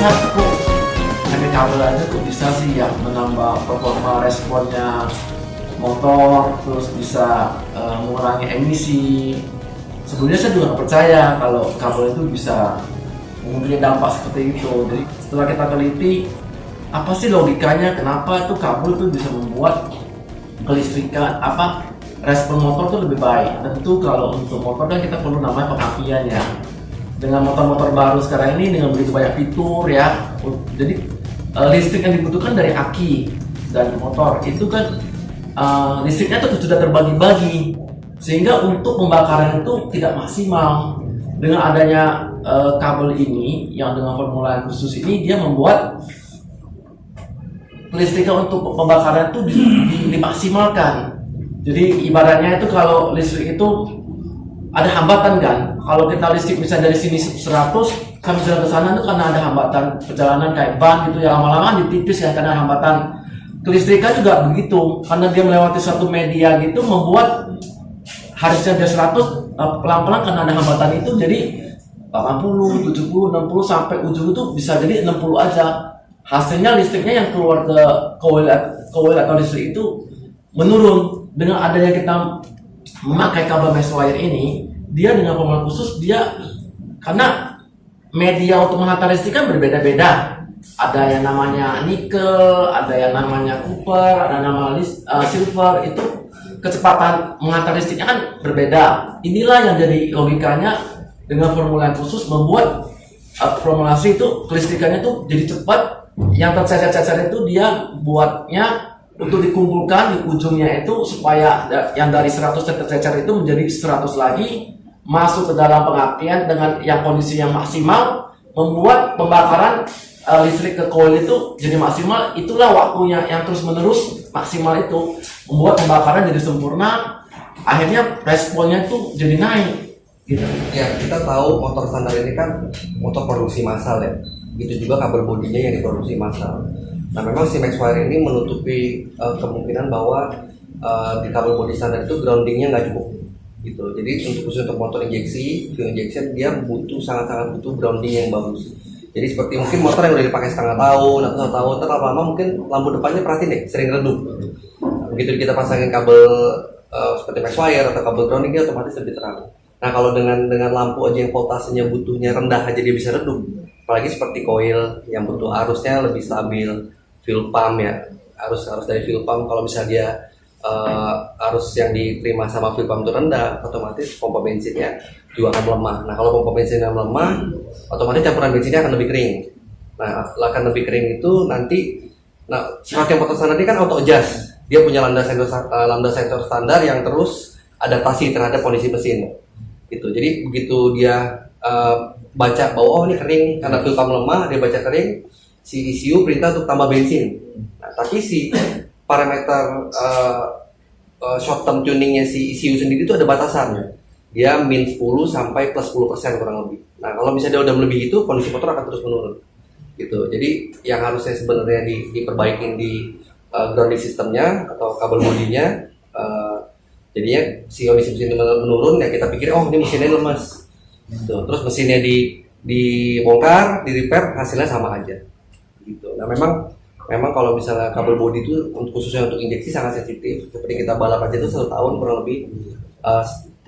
bisa kok hanya kabel aja kok bisa sih yang menambah performa responnya motor, terus bisa mengurangi emisi. Sebelumnya saya juga nggak percaya kalau kabel itu bisa mempunyai dampak seperti itu. Jadi setelah kita teliti, apa sih logikanya kenapa tuh kabel tuh bisa membuat kelistrikan respon motor tuh lebih baik. Tentu kalau untuk motor kan kita perlu namanya pengapian ya. Dengan motor-motor baru sekarang ini dengan begitu banyak fitur ya, jadi listrik yang dibutuhkan dari aki dan motor itu kan listriknya tuh sudah terbagi-bagi, sehingga untuk pembakaran itu tidak maksimal. Dengan adanya kabel ini yang dengan formula khusus ini, dia membuat listriknya untuk pembakaran itu dimaksimalkan. Jadi ibaratnya itu kalau listrik itu ada hambatan kan, kalau kita listrik bisa dari sini 100 kami jalan ke sana itu karena ada hambatan perjalanan kayak ban gitu ya, lama-lama ditipis ya karena hambatan. Kelistrikan juga begitu, karena dia melewati suatu media gitu membuat harusnya dia 100 pelan-pelan karena ada hambatan itu jadi 80, 70, 60 sampai ujung itu bisa jadi 60 aja. Hasilnya listriknya yang keluar ke coil atau listrik itu menurun. Dengan adanya kita memakai kabel mesh wire ini, dia dengan formula khusus dia karena media untuk menghantar listrik kan berbeda-beda. Ada yang namanya nikel, ada yang namanya copper, ada namanya silver. Itu kecepatan menghantar listriknya kan berbeda. Inilah yang jadi logikanya dengan formula yang khusus membuat formulasi itu kelistrikannya itu jadi cepat. Yang tercecer-cecer itu dia buatnya untuk dikumpulkan di ujungnya itu supaya yang dari 100 tercecer itu menjadi 100 lagi masuk ke dalam pengapian dengan yang kondisi yang maksimal, membuat pembakaran listrik ke coil itu jadi maksimal. Itulah waktunya yang terus menerus maksimal itu membuat pembakaran jadi sempurna, akhirnya responnya itu jadi naik gitu. Ya, kita tahu motor standar ini kan motor produksi massal ya, gitu juga kabel bodinya yang diproduksi massal. Nah, memang si Max Wire ini menutupi kemungkinan bahwa di kabel bodi standar itu groundingnya nggak cukup gitu. Jadi khusus untuk motor injeksi, fuel injection, dia sangat-sangat butuh grounding yang bagus. Jadi seperti mungkin motor yang udah dipakai setengah tahun atau 1 tahun, lama-lama mungkin lampu depannya perhatiin deh, sering redup. Begitu kita pasangin kabel seperti Max Wire atau kabel grounding, dia otomatis lebih terang. Nah, kalau dengan lampu aja yang voltasenya butuhnya rendah aja dia bisa redup. Apalagi seperti coil yang butuh arusnya lebih stabil, fuel pump ya, arus dari fuel pump kalau misalnya dia arus yang diterima sama fuel pump itu rendah, otomatis pompa bensinnya juga akan melemah. Nah, kalau pompa bensinnya melemah, otomatis campuran bensinnya akan lebih kering. Nah, akan lebih kering itu nanti, sifat yang motor standar ini kan auto adjust. Dia punya lambda sensor standar yang terus adaptasi terhadap kondisi mesin. Gitu. Jadi begitu dia baca bahwa ini kering karena fuel pump lemah, dia baca kering, si ECU perintah untuk tambah bensin. Nah, tapi si parameter short term tuningnya si ECU sendiri itu ada batasan. Dia min 10 sampai plus 10% kurang lebih. Nah, kalau misalnya dia udah melebihi itu, kondisi motor akan terus menurun. Gitu. Jadi yang harusnya sebenarnya diperbaikin di grounding sistemnya atau kabel bodinya, jadinya si kondisi mesin menurun, ya kita pikir ini mesinnya lemas. Gitu. Terus mesinnya dibongkar, di repair, hasilnya sama aja. Gitu. Nah, memang kalau misalnya kabel bodi itu khususnya untuk injeksi sangat sensitif. Seperti kita balap aja itu 1 tahun kurang lebih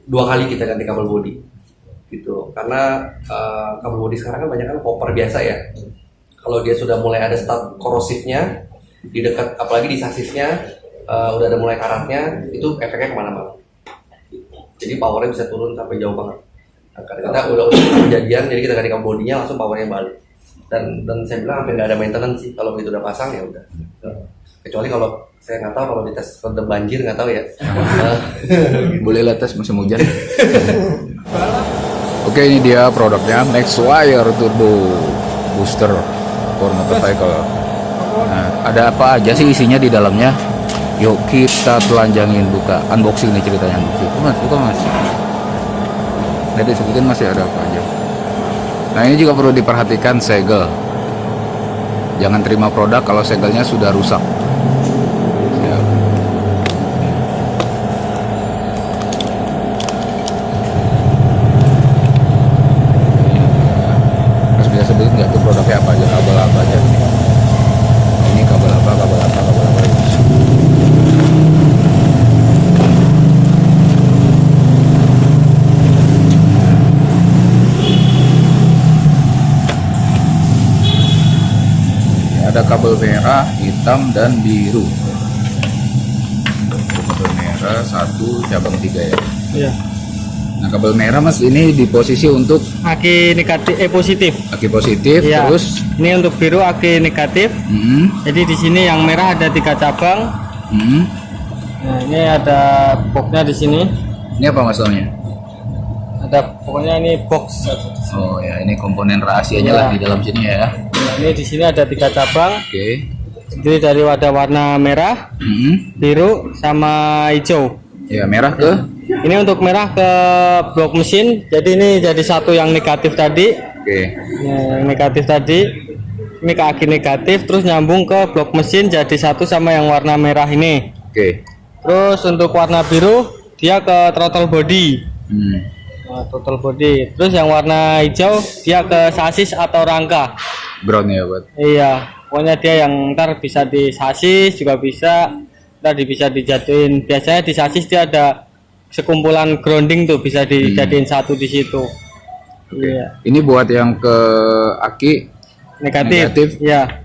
2 kali kita ganti kabel bodi. Gitu. Karena kabel bodi sekarang kan banyak kan copper biasa ya. Kalau dia sudah mulai ada start korosifnya di dekat, apalagi di sasisnya udah ada mulai karatnya, itu efeknya kemana-mana. Jadi powernya bisa turun sampai jauh banget. Nah, kadang-kadang udah kejadian, jadi kita ganti kabel bodinya langsung powernya balik. Dan saya bilang hampir nggak ada maintenance sih, kalau begitu udah pasang ya udah. Kecuali kalau saya nggak tahu kalau di tes rendam banjir, nggak tahu ya. Boleh lah tes musim hujan. Oke, ini dia produknya Max Wire Turbo Booster for motorcycle. Nah, ada apa aja sih isinya di dalamnya? Yuk kita telanjangin, buka unboxing nih ceritanya. Buka mas. Jadi sebutin masih ada apa aja. Nah, ini juga perlu diperhatikan segel. Jangan terima produk kalau segelnya sudah rusak. Ya. Terus bisa sebutin nggak tuh produknya apa aja? ada kabel merah, hitam, dan biru. Kabel merah 1, cabang 3 ya. Iya. Nah, kabel merah Mas ini di posisi untuk Aki negatif, positif. aki positif, Iya. terus Ini untuk biru aki negatif. Jadi di sini yang merah ada 3 cabang. Nah, ini ada boxnya di sini. Ini apa masalahnya? Ada pokoknya ini box. Oh ya, ini komponen rahasianya Iya. lah di dalam sini ya. Nah, ini di sini ada 3 cabang. Oke. Jadi dari ada warna merah, biru, sama hijau. Ya, merah ke? Ini untuk merah ke blok mesin. Jadi ini jadi satu yang negatif tadi. Oke. Nah, yang negatif tadi. Ini ke aki negatif, terus nyambung ke blok mesin jadi satu sama yang warna merah ini. Oke. Terus untuk warna biru dia ke throttle body. Hmm. Nah, throttle body. Terus yang warna hijau dia ke sasis atau rangka. Brown ya buat. Iya, pokoknya dia yang ntar bisa di sasis juga bisa, ntar bisa dijatuhin. Biasanya di sasis dia ada sekumpulan grounding tuh bisa dijadiin satu di situ. Iya, Ini buat yang ke aki negatif. Iya.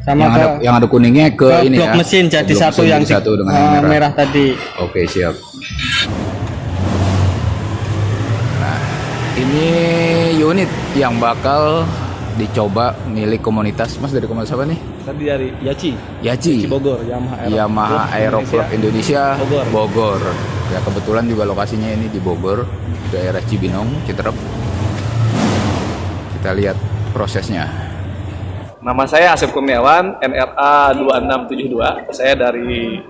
Sama yang ada kuningnya ke ini blok ya. mesin jadi Blok satu mesin yang jadi satu dengan yang merah tadi. Oke, siap. Nah, ini unit yang bakal dicoba milik komunitas. Mas dari komunitas apa nih? Tadi dari Yaci. Bogor, Yamaha Aero Club Indonesia Bogor. Bogor. Ya kebetulan juga lokasinya ini di Bogor, daerah Cibinong, Citerep. Kita lihat prosesnya. Nama saya Asep Kurniawan, NRA 2672. Saya dari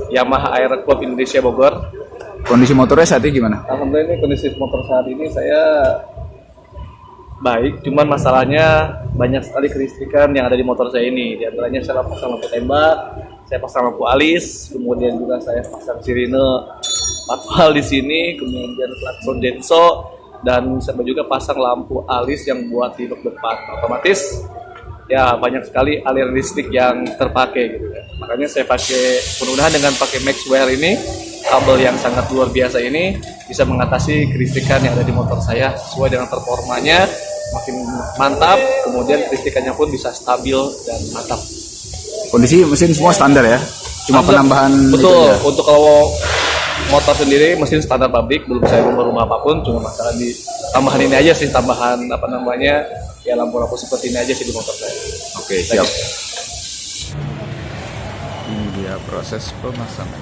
Yamaha Aero Club Indonesia Bogor. Kondisi motornya saat ini gimana? Alhamdulillah ini kondisi motor saat ini saya baik, cuman masalahnya banyak sekali kelistrikan yang ada di motor saya ini. Di antaranya saya pasang lampu tembak, saya pasang lampu alis, kemudian juga saya pasang sirine patwal di sini, kemudian klakson denso, dan saya juga pasang lampu alis yang buat di bak depan. Otomatis ya banyak sekali aliran listrik yang terpakai gitu ya. Makanya saya pakai, mudah-mudahan dengan pakai Maxware ini, kabel yang sangat luar biasa ini bisa mengatasi kelistrikan yang ada di motor saya sesuai dengan performanya, makin mantap, kemudian kelistrikannya pun bisa stabil dan mantap. Kondisi mesin semua standar ya? Cuma penambahan itu betul aja? untuk kalau motor sendiri mesin standar pabrik, belum saya rumah apapun, cuma masalah di tambahan ini aja sih, tambahan apa namanya ya lampu-lampu seperti ini aja sih di motor saya. Oke, siap. Ini dia proses pemasangan.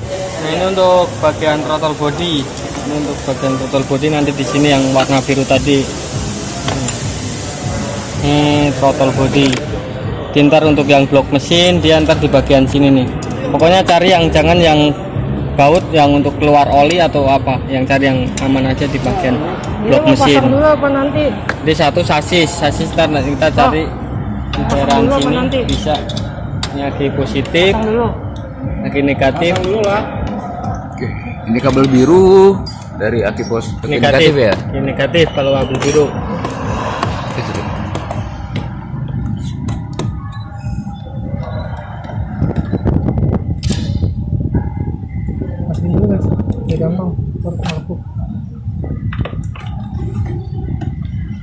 Nah, ini untuk bagian throttle body. Ini untuk bagian throttle body nanti di sini yang warna biru tadi. Ini throttle body. Ntar untuk yang blok mesin dia ntar di bagian sini nih. Pokoknya cari yang jangan yang baut yang untuk keluar oli atau apa. Yang cari yang aman aja di bagian blok mesin. Dulu apa nanti? Ini satu sasis ntar nanti kita cari di daerah dulu apa sini nanti? bisa. Ini lagi positif, Pasang dulu. lagi negatif. Oke, ini kabel biru dari aki negatif ya? Ini negatif kalau kabel biru. Pasang dulu guys. Ya gampang. Baru lampu.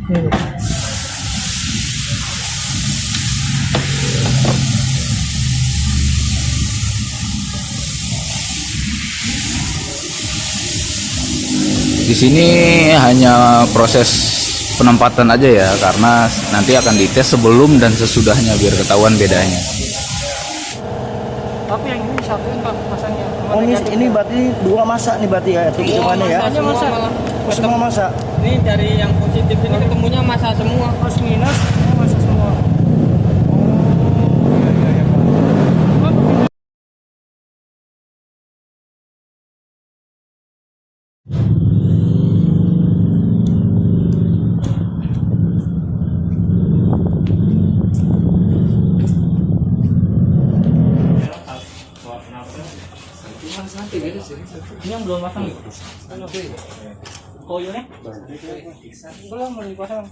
Ini. Di sini hanya proses penempatan aja ya, karena nanti akan dites sebelum dan sesudahnya biar ketahuan bedanya. Tapi yang ini satu Pak pasangnya. Oh ini berarti dua masa nih berarti ya, hitungannya ya? Masanya masa. Oh, semua masa. Ini dari yang positif ini ketemunya masa semua. Plus minus masa semua. Ini yang belum pasang. Koyonya? Belum mau dipasang.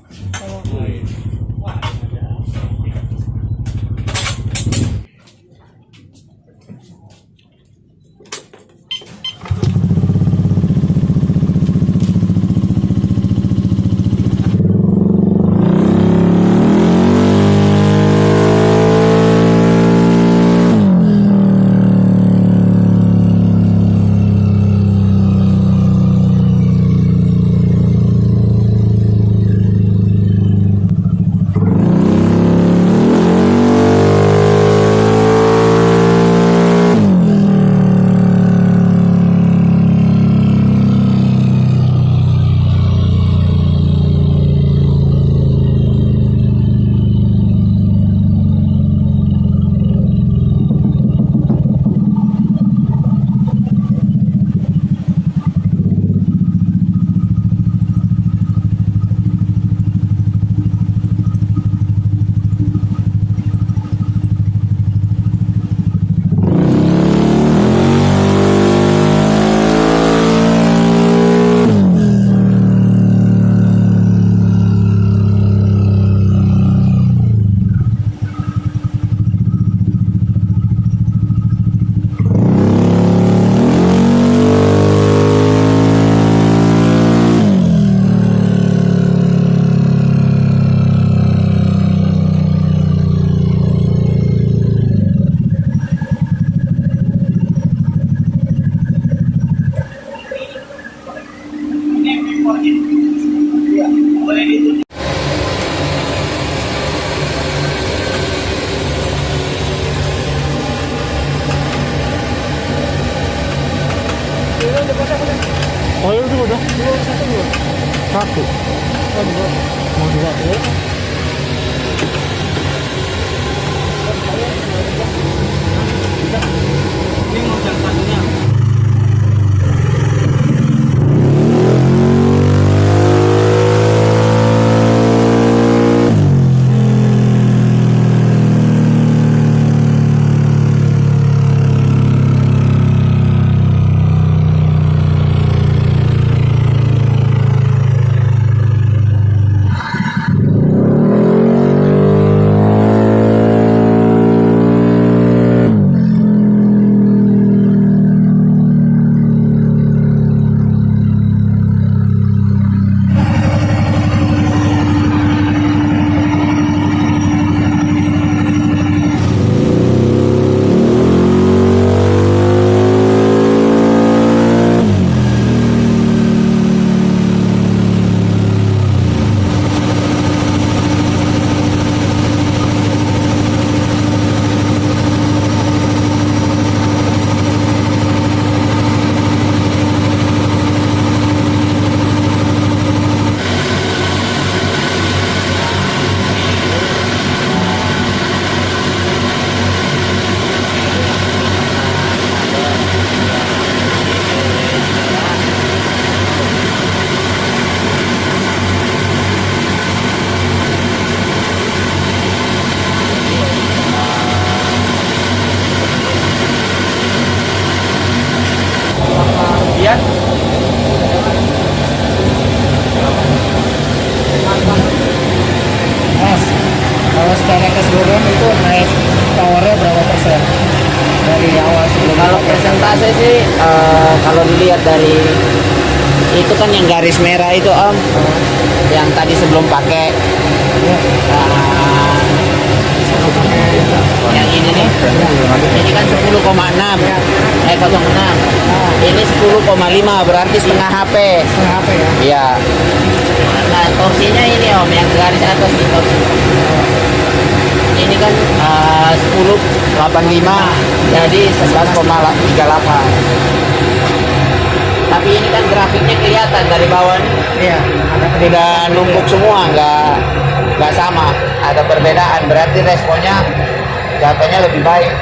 Oh ya udah satu. Mau dua ya. Ini mau yang satunya. Mas, kalau secara keseluruhan itu naik powernya berapa persen dari awal sebelum Kalau persentase sih kalau dilihat dari itu kan yang garis merah itu Om, yang tadi sebelum pakai yang ini nih, ini kan 10,6 06, ini 10,5 berarti setengah HP. setengah HP ya? Iya. Nah torsinya ini Om, yang garis atas di torsi. Ini kan 10,85 jadi 11,38. Tapi ini kan grafiknya kelihatan dari bawah nih. Iya. Tidak numpuk semua, nggak sama, ada perbedaan, berarti responnya datanya lebih baik.